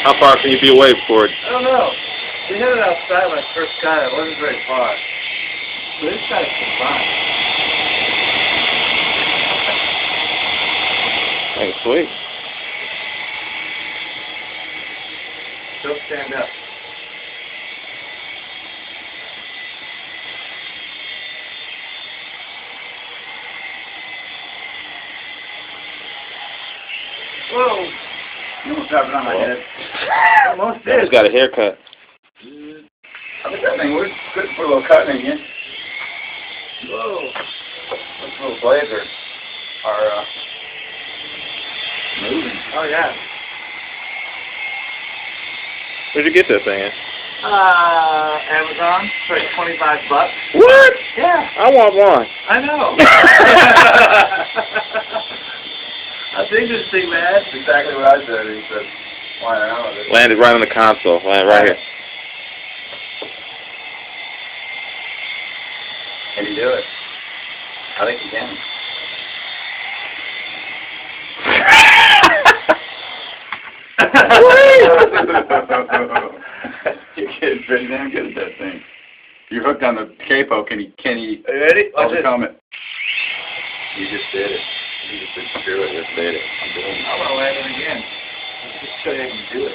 How far can you be away before it? I don't know. We hit it outside when I first got it. It wasn't very far. But this guy's fine. Hey, sweet. Don't stand up. Whoa! You almost have it on my head. Almost did. He's got a haircut. I think that thing was good for a little cutting again. Whoa! Those little blades are moving. Oh yeah. Where'd you get that thing at? Amazon for like $25. What? Yeah. I want one. I know. I think this thing, man. That's exactly what I said. He said, why not? Landed right on the console. Landed right here. Can he do it? I think he can. You're getting pretty damn good at that thing. You're hooked on the capo. Can he ready? Overcome it? You just did it. You just said, screw it, just did it. I'm doing it. I'm going to land it again. Just show you how you can do it.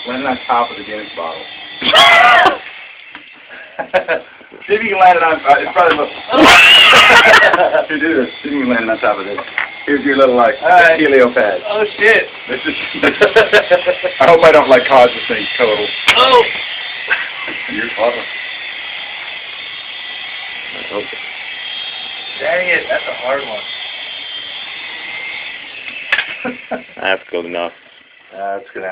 Land it on top of the Guinness bottle. See if you can land it on, it's probably a little... Here, do this. See if you can land it on top of this. Here's your little, like, helio pad. Oh, shit. This is... I hope I don't, like, cause this thing total. Oh! You're clever. Okay. Dang it, that's a hard one. That's good enough. That's good.